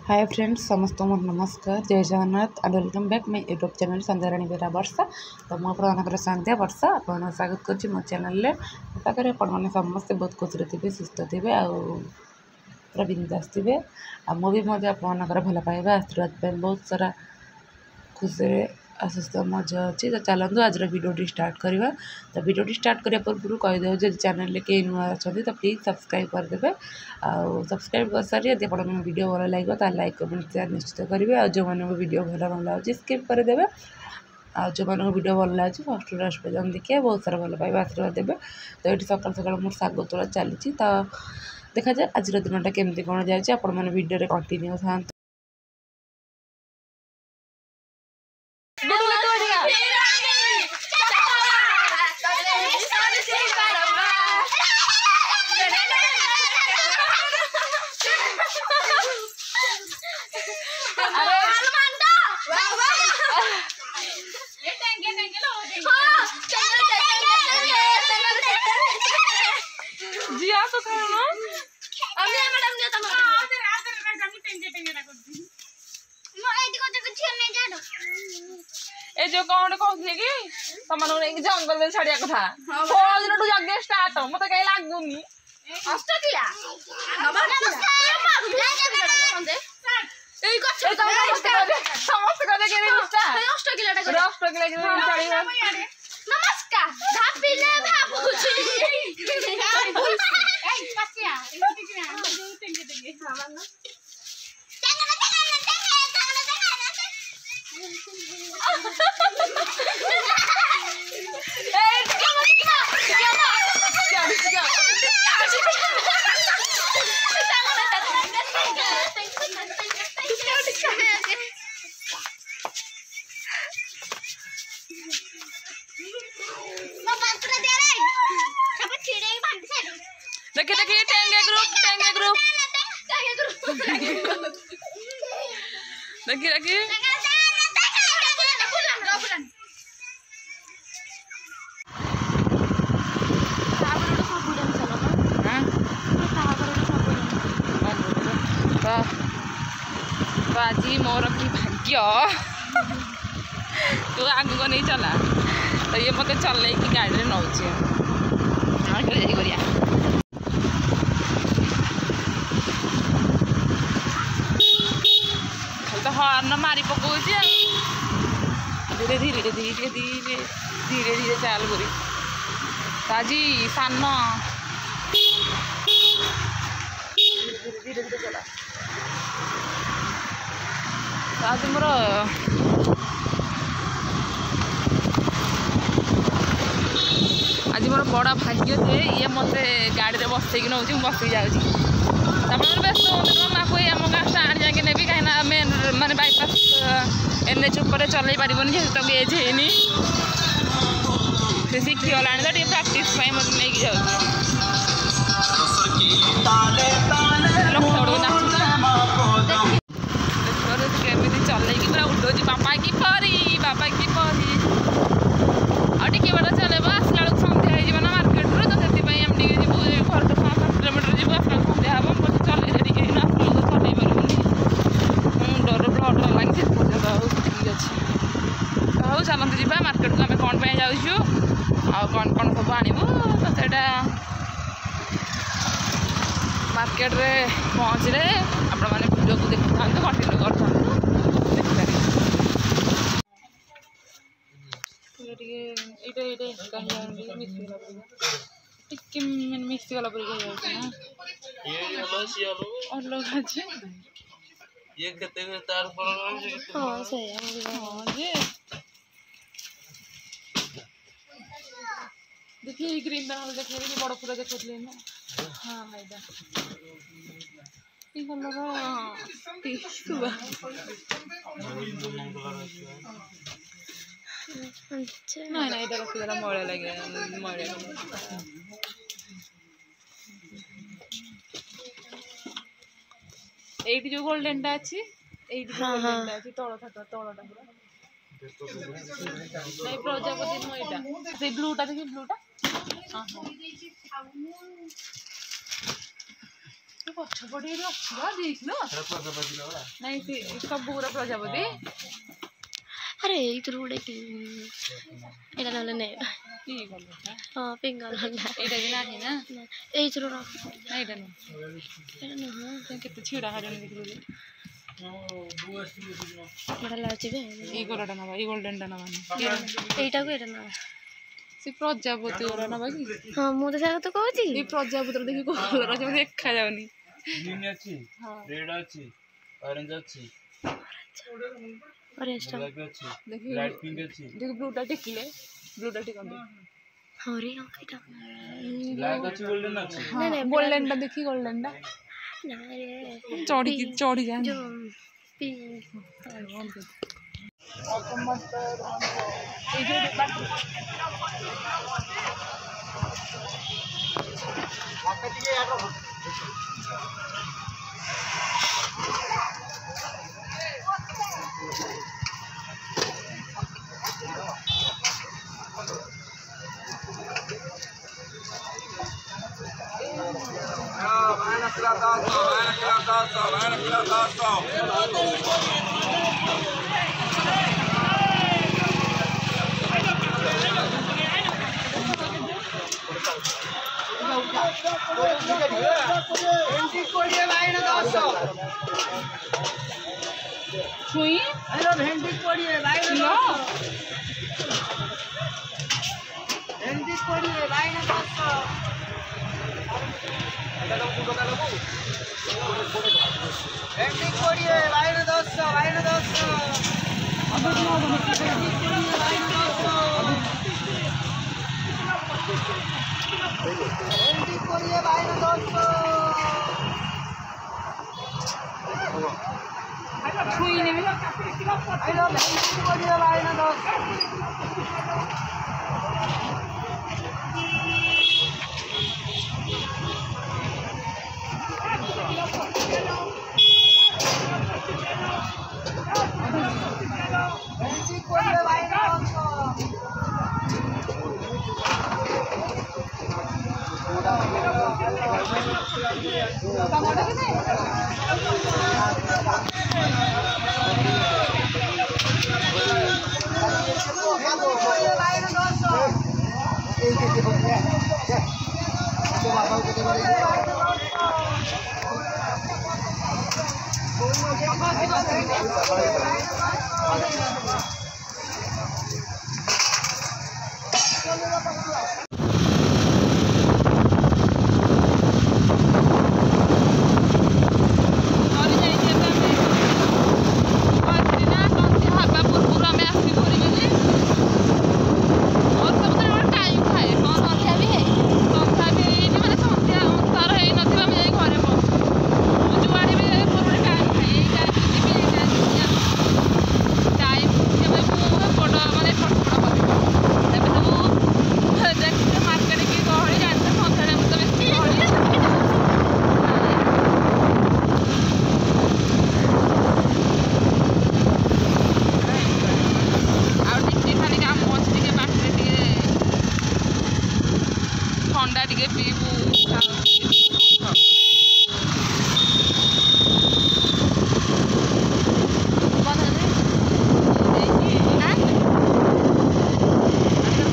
hi friends समस्त मोर नमस्कार जय Jagannath and welcome back my YouTube channel Sandhyarani Bera वर्षा तो मुझे संध्या वर्षा आप स्वागत कर मो चैनल पाखे आपने समस्ते बहुत खुशी थे सुस्थ थे पूरा बिंदास थे मुझे आपंकर भल पाइबा आशीर्वाद बहुत सारा खुशी सुस्थ मजा अच्छी तो चलते आज वीडियो स्टार्ट करवा तो वीडियो स्टार्ट करने पूर्व कहीदे जो चैनल कई नुआ अच्छा तो प्लीज सब्सक्राइब करदे सब्सक्राइब कर सारी यदि आप वीडियो भल लगे तो लाइक कमेंट शेयर निश्चित करेंगे और जो मैंने वीडियो भल न लगे स्किप करदे आ जो मैं वीडियो भल लगे फर्स्ट लास्ट पर्यटन देखिए बहुत सारा भल पाइबा आशीर्वाद देवे तो ये सकाल सकाल मोर शाग तोड़ा चली तो देखा जाए आज दिनटा केमती कौन जाए आपण मैंने वीडियो कंटिन्यू था ए जो कौन कहते कि तुम जंगल में छाड़िया कथा फोन दिन जगे स्टार्ट मत कहीं लगुनि देखिए देखिए टेंगे ग्रुप देखिए देखिए तो आज मोर की भाग्य तू आगु को नहीं चला तो ये मत चल गाड़ी नौ तो हर्न मारी पकाऊ धीरे धीरे धीरे धीरे धीरे धीरे चाल करी आज सान धीरे धीरे चला आज मोर आज मोर बड़ा भाग्य जे ये मत गाड़ी में बसैक नौ बस जाऊँगी व्यस्त हूँ कोई आम गाँ स्टाण जाके नेबी कहीं मेन माने बाईपास एनएच उपर चल पारन जेहतु एज है शिखीगला तो प्राक्ट मत नहीं जाऊँ केमी चल पूरा उठौची बापा की परी और टे बड़ा चलेब आसला सन्ध्या हो मार्केट रू तो से आम टे जी घर तो 5 किलोमीटर जी आसला सन्ध्या हम बस चल आसला तो चल पारूनी मुंडर ब्लड लगे पर्यटन अच्छी हूँ चलते जी मार्केट को आम कौन पर जाऊँ कौन कौन सब आणबू तो से मार्केट रे पहुँचले आपण मैंने वीडियो को देखी था कंटिन्यू कर मिक्सीगला अलग देखिए ग्रीन दाल देखे बड़ पूरा देखते ना हाँ मैदा ना ना ये रखीदेला मैला लगे मैला ये जो गोल्डेन अच्छी तलटा तलटा पूरा नहीं प्रजापति नुह ये ब्लूटा देखिए ब्लूटा ପଛ ପଟେ ଏଠି ଅଛି ବା ଦେଇଥିଲ ନାଇଁ ସେ ସବୁ ଗୁରା ପ୍ରଜାପତି अरे इधर उड़े की एटा नले ने କି କଲର हां पिंक कलर ଏଇଟା ବି ନାହିଁ ନା ए इधर उड़ा ନା ଏଇଟା ନୁହଁ एटा न हां ତମେ କେତେ ଛିଡ଼ା ହାଜନ ଦେଖିଲୁ ଯେ बड़ा लाची बे ଏଇ କଲରଟା ନବା ଏଇ ଗୋଲ୍ଡେନଟା ନବା एटा को एटा ना ସେ ପ୍ରଜାପତି ଗୁରା ନବା କି हां मु तो साग तो कहती ଏଇ ପ୍ରଜାପତିର ଦେଖି କଲର ଅଛି ମତେ ଦେଖା ଯାଉନି ग्रीन अच्छी रेड अच्छी ऑरेंज अच्छी ऑरेंज टा गुलाबी अच्छी देखी लाइट पिंक अच्छी ଦେଖି ବ୍ଲୁଟା ଟେକିଲେ ବ୍ଲୁଟା ଟେକନ୍ତି हां रे हां एटा ब्लैक अच्छी गोल्डन अच्छी ହଁ ଗୋଲ୍ଡେନଟା ଦେଖି ଗୋଲ୍ଡେନଟା ना रे ଚଢ଼ିକି ଚଢ଼ି ଯାଆନ୍ତି जो पिंक ଛୁଇଁ भेंडी कोड़िए बाइगन କିଲୋ भेंडी कोड़िए बाइगन 10 भेंडी कोड़िए बाइगन 10 बाइगन 10 भेंडी कोड़िए बाइगन 10 ଛୁଇଁ ନେବି आइलो भेंडी कोड़िए बाइगन 10 भेंडी कोड़िए बाइगन 10 ଥଣ୍ଡା ଟିକେ ପିଇବୁ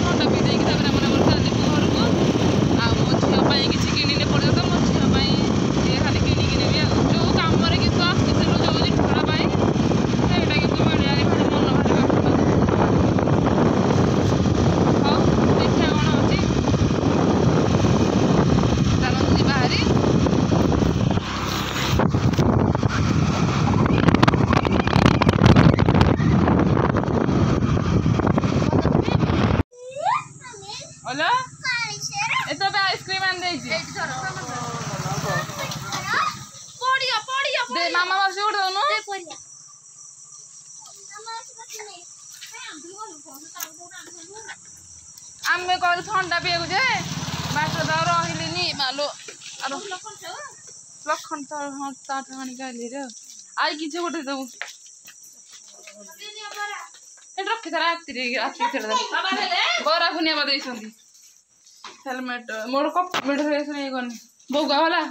ଥଣ୍ଡା ପିଇ ଦେଇକି ତାପରେ ଆମର ଯିବୁ ଘରକୁ ଆଉ ମୋ ଝିଅ ପାଇଁ କିଛି କିଣିଲେ ପଡ଼ିବ ତ ମୋ ଝିଅ ପାଇଁ ଟିକେ ଖାଲି କିଣିକି ନେବି ଆଉ ଯୋଉ କାମରେ କିନ୍ତୁ ଆସିଥିଲୁ ଯୋଉ ଜିନିଷଟା ପାଇଁ ସେଇଟା କିନ୍ତୁ ମିଳିଲାନି ଭାରି ମନ ଭାରି କଷ୍ଟ ଲାଗୁଛି ହଉ ଦେଖିବା କ'ଣ ହେଉଛି ଚାଲନ୍ତୁ ଯିବା ହାରି ଓଲୋ ଏ ତ ଏବେ ଆଇସ୍କ୍ରିମ୍ ଆଣି ଦେଇଛି ଦେ ମାମା ମାଉସୀ ଗୋଟେ ଦଉନୁ ଆମେ କହିଲୁ ଥଣ୍ଡା ପିଇବାକୁ ଯେ ବାଟ ତ ରହିଲିନି ମାଲୋ ଲକ୍ଷଣ ତ ହଁ ତାଠୁ ଆଣିକି ଆଇଲି ରେ ଆଇ କିଛି ଗୋଟେ ଦବୁ ଏଠି ରଖିଥା ରାତିରେ ବରା ଭୁନିଆ ଦେଇଛନ୍ତି ହେଲମେଟ ମୋର କପ୍ ମିଠା ନେଇ ଗନି ବୋଉକା ଗଲା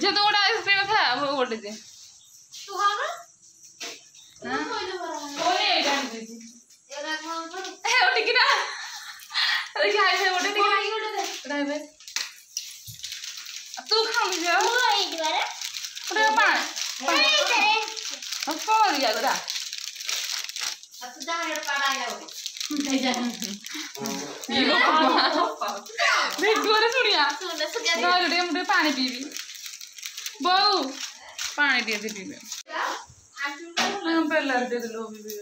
जे तो गोटे आइसक्रीम खा वो गोटे दे तू खाओ ना हां ओए जान दीदी एरा खाओ तो ए ओ टिकना अरे खाई से गोटे दे खाई गोटे दे खाई बे तू खा ले जा वो आई द्वारा ओरे पान नहीं तेरे हम फोड़ दिया गोरा अब तू जा रे पाड़ा आया हो नहीं जा ये देख गोरे सुनिया सुन सुन गाड़ी मुझे पानी पीबी बहु पानी दे दे पीबे हम पहले दे दे लो पीबे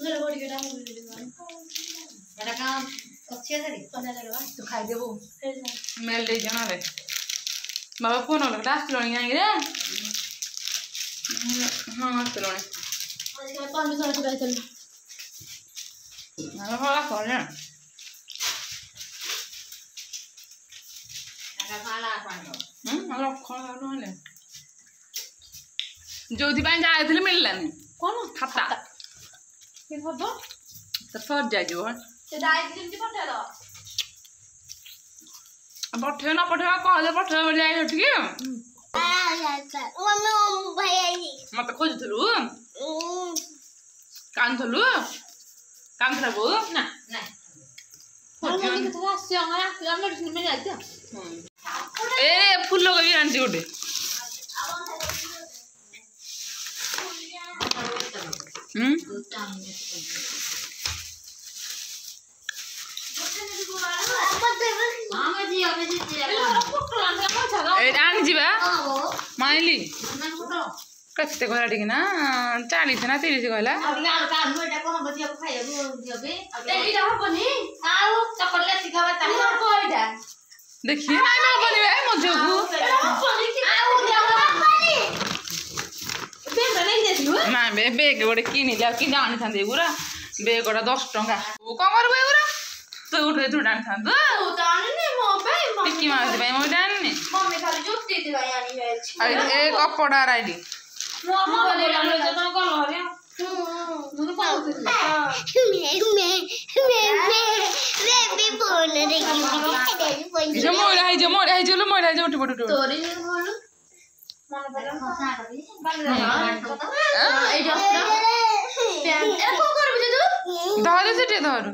मेरा बॉडी के डाल मेरा काम अच्छे से पता लगा तो खाई देबो मेल दे जना रे बाबा फोन हो लगा डास लोनी आएंगे रे हां चलो ने आज पानी में चढ़ चल ना होला कर ना लगा खाला पानी हमरा खाना नहले जोधी ପାଇଁ ଯାଇଥିଲି ମିଳିଲାନି कौन खाता के हबो ତ ସରି ଯାଇଯିବ से डाइट जेमती पठा दो ପଠେଇବ ନା ପଠେଇବ କହିଲେ ପଠେଇବ ବୋଲି ଯାଇ ସେଠିକି मम्मी भाई आई ମତେ ଖୋଜୁଥିଲୁ କାନ୍ଦୁଥିଲୁ କାନ୍ଦୁଥିବୁ ना नहीं मम्मी के तो आसी आंगा हम मेडिसिन में जाते ए ଫୁଲ କୋବି ଆଣିଛି ଗୋଟେ ଆଣିଯିବା ମାଇଲି କେତେ କହିଲା ଟିକେ ନା 40 ନା 30 କହିଲା देखिए ମୋ ଝିଅକୁ ନା ବେଗ ଗୋଟେ କିଣିଲି ଆଉ କିଣି ଆଣିଥାନ୍ତି ଏଗୁରା ବେଗଟା 10 ଟଙ୍କା ତୁ କଣ କରିବୁ ଏଗୁରା ତୁ ଗୋଟେ ଏଥିରୁ ଆଣିଥାନ୍ତୁ ଟିକି ମାଉସୀ ପାଇଁ ମୁଁ ଆଣିନି ଏ କପଡ଼ା ରାଇଡି ମଇଳା ହେଇଯିବ ଉଠି ପଡୁ ଧରୁ ସେଠି ଧରୁ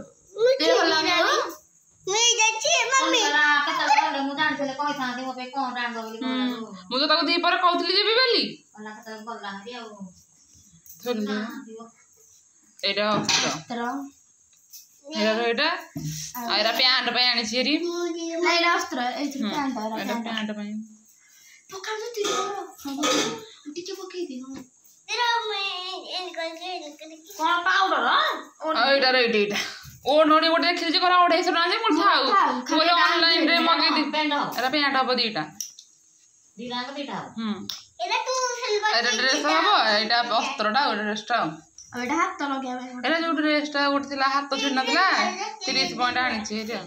ମୁଁ ତ ତାକୁ ଦିପହରେ କହୁଥିଲି ଯିବି ବୋଲି ଏଇଟା ଅସ୍ତ୍ର ଏଇଟା ଏଇଟା ପ୍ୟାଣ୍ଟ ପାଇଁ ଆଣିଛି ହେରି ପ୍ୟାଣ୍ଟ ପାଇଁ ଏଇଟା ଓଢଣୀ ଗୋଟେ ଦେଖିଲି ଯେ 250 ଟଙ୍କା ଯେ ମୁଁ ଥାଉ ବୋଲେ ଅନଲାଇନ ରେ ମଗେଇଦି ଏଟା ପ୍ୟାଣ୍ଟ ହବ ଦିଟା ଏଟା ଡ୍ରେସ ହବ ଏଇଟା ଅସ୍ତ୍ରଟା ଗୋଟେ ଡ୍ରେସଟା ଏଟା ଯୋଉ ଡ୍ରେସଟା ଗୋଟେ ଥିଲା ହାତ ଛିଡି ନଥିଲା 30 ପଏଣ୍ଟ ଆଣିଛି ଏଇଟା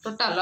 ଟୋଟାଲ